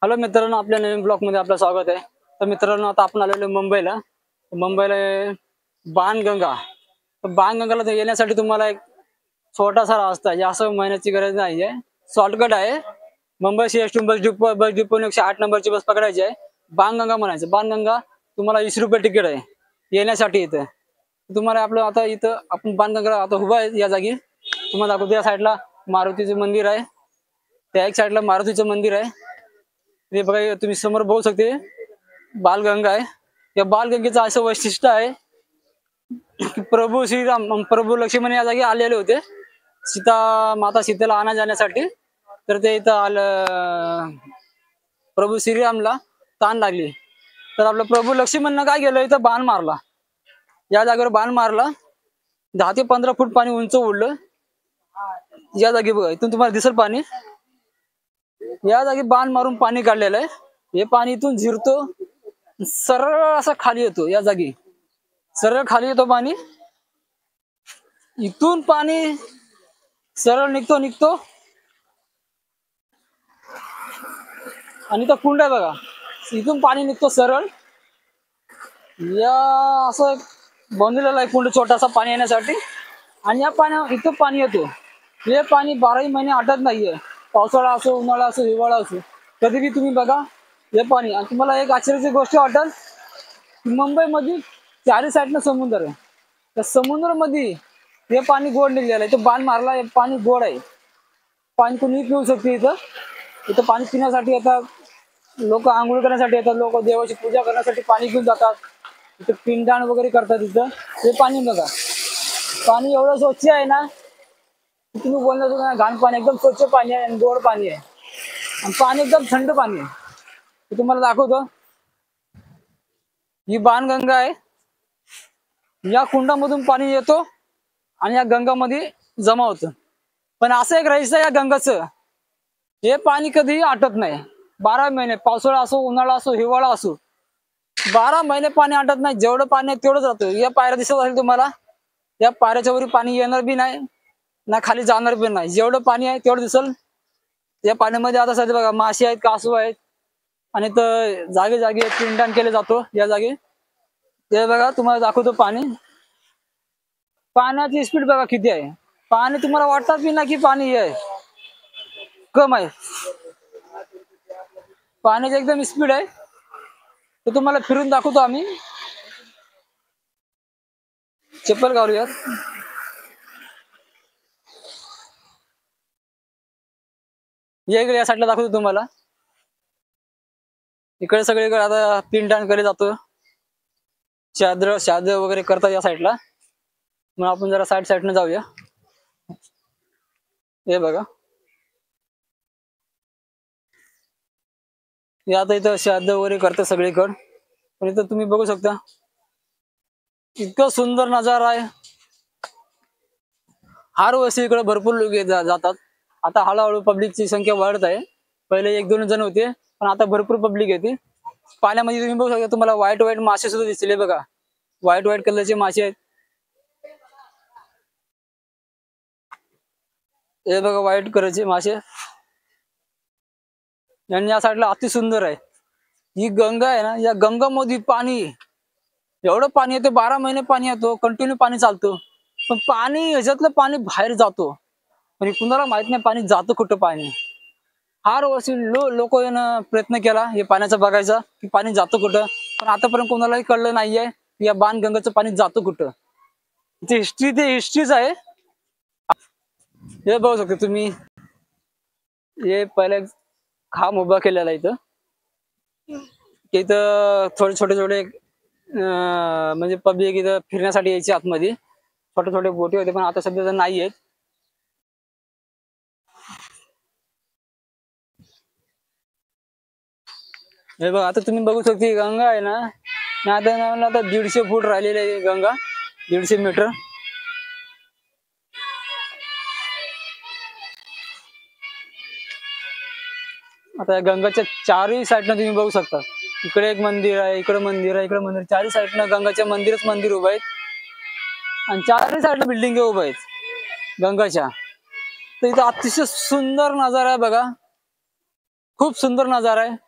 Hello मित्रांनो, आपल्या नवीन blog मध्ये आपलं स्वागत आहे। तर मित्रांनो, आता आपण आलेलो मुंबईला। मुंबईला बाणगंगा। तर बाणगंगाला येण्यासाठी तुम्हाला एक छोटासा रस्ता आहे, जास्त मेहनतीची गरज नाही आहे, शॉर्टकट आहे। मुंबई सीएसटी बस डिपो 108 नंबरची बस पकडायची आहे, बाणगंगा म्हणायचं। बाणगंगा तुम्हाला 20 रुपये तिकीट आहे येण्यासाठी। इथं तुम्हाला आपलं आता इथं आपण बाणगंगा आता उभा आहे या जागी। तुम्हाला दाखवतो, या साईडला मारुतीचं मंदिर आहे, त्या एक साईडला मारुतीचं मंदिर आहे। हे बघा, तुम्ही समोर बघू शकते बालगंगा आहे। या बालगंगेचं असं वैशिष्ट्य आहे की प्रभू श्रीराम प्रभू लक्ष्मण या जागी आलेले होते माता सीतेला आणा जाण्यासाठी। तर ते इथं आलं, प्रभू श्रीरामला ताण लागली, तर आपलं प्रभू लक्ष्मणनं काय केलं, इथं बाण मारला। या जागेवर बाण मारला, 10 ते 15 फूट पाणी उंच उडलं या जागी। बघा, इथून तुम्हाला दिसेल पाणी। या जागी बाण मारून पाणी काढलेलं आहे। हे पाणी इथून झिरतो, सरळ असं खाली येतो। या जागी सरळ खाली येतो पाणी, इथून पाणी सरळ निघतो आणि तो कुंड आहे बघा, इथून पाणी निघतो सरळ। या असं बनवलेला आहे कुंड छोटासा पाणी येण्यासाठी, आणि या पाण्या इथं पाणी येतो। हे पाणी 12ही महिने आटत नाहीये, पावसाळा असो, उन्हाळा असो, हिवाळा असो, कधीही तुम्ही बघा हे पाणी। आणि तुम्हाला एक आश्चर्याची गोष्ट वाटेल, मुंबईमध्ये 4 साईडनं समुद्र आहे, त्या समुद्रामध्ये हे पाणी गोड निघलेलं आहे। इथं बाण मारला, हे पाणी गोड आहे, पाणी कोणी पिऊ शकते। इथं पाणी पिण्यासाठी येतात लोक, आंघोळ करण्यासाठी येतात लोक, देवाची पूजा करण्यासाठी पाणी घेऊन जातात, इथं पिंडदान वगैरे करतात। इथं हे पाणी बघा, पाणी एवढं स्वच्छ आहे ना, तुम्ही बोलण्याचं घाण पाणी, एकदम स्वच्छ पाणी आहे आणि गोड पाणी आहे, आणि पाणी एकदम थंड पाणी आहे। तुम्हाला दाखवतो, ही बाणगंगा आहे। या कुंडामधून पाणी येतो आणि या गंगामध्ये जमा होतं। पण असं एक रहस्य या गंगाचं, हे पाणी कधीही आटत नाही। 12 महिने, पावसाळा असो, उन्हाळा असो, हिवाळा असो, 12 महिने पाणी आटत नाही। जेवढं पाणी आहे तेवढंच राहतं। या पायऱ्या दिसत असेल तुम्हाला, या पायऱ्याच्या वरी पाणी येणार बी नाही ना खाली जाणार बी नाही, जेवढं पाणी आहे तेवढं दिसल। या पाण्यामध्ये आता सध्या बघा मासे आहेत, कासव आहेत, आणि तर जागे जागे पिंडदान केले जातो या जागी। ते बघा, तुम्हाला दाखवतो पाणी, पाण्याची स्पीड बघा किती आहे। पाणी तुम्हाला वाटतात बी ना की पाणी आहे, कम आहे, पाण्याची एकदम स्पीड आहे। तर तुम्हाला फिरून दाखवतो आम्ही, चप्पल घालूयात। या साईडला दाखवतो तुम्हाला, इकडे सगळीकडे आता पिंडदान केले जातो, श्राद्ध वगैरे करतात या साईडला। मग आपण जरा साईडनं जाऊया। हे बघा, हे आता इथं श्राद्ध वगैरे करतात सगळीकडे, पण इथं तुम्ही बघू शकता इतकं सुंदर नजारा आहे। हर वर्षी इकडे भरपूर लोक जातात। आता हळूहळू पब्लिकची संख्या वाढत आहे, पहिले 1-2 जण होते, पण आता भरपूर पब्लिक येते। पाण्यामध्ये तुम्ही बघू शकता, तुम्हाला व्हाईट मासे सुद्धा दिसले बघा, व्हाईट कलरचे मासे आहेत। हे बघा, व्हाईट कलरचे मासे, आणि या साईडला अति सुंदर आहे। ही गंगा आहे ना, या गंगामध्ये पाणी एवढं पाणी येतं, 12 महिने पाणी येतो, कंटिन्यू पाणी चालतं। पण पाणी ह्याच्यातलं पाणी बाहेर जातो, पण कुणाला माहित नाही पाणी जातं कुठं। पाणी हर वर्षी लोक येणं प्रयत्न केला हे पाण्याचा बघायचा की पाणी जातं कुठं, पण आतापर्यंत कोणालाही कळलं नाहीये या बाणगंगाचं पाणी जातं कुठं। ते हिस्ट्रीच आहे। हे बघू शकता तुम्ही, हे पहिले खांब उभा केलेला आहे इथं, थोडे छोटे म्हणजे पब्लिक इथं फिरण्यासाठी यायचे आतमध्ये, छोटे बोटी होते, पण आता सध्या नाही आहेत। हे बघा, आता तुम्ही बघू शकता गंगा आहे ना, आता 150 फूट राहिलेली आहे गंगा, 150 मीटर। आता या गंगाच्या 4ही साईडनं तुम्ही बघू शकता, इकडे एक मंदिर आहे, इकडे मंदिर आहे, इकडे मंदिर, 4ही साईडनं गंगाच्या मंदिर उभं आहेत, आणि 4ही साईडला बिल्डिंग उभं आहेत गंगाच्या। तर इथं अतिशय सुंदर नजारा आहे बघा, खूप सुंदर नजारा आहे।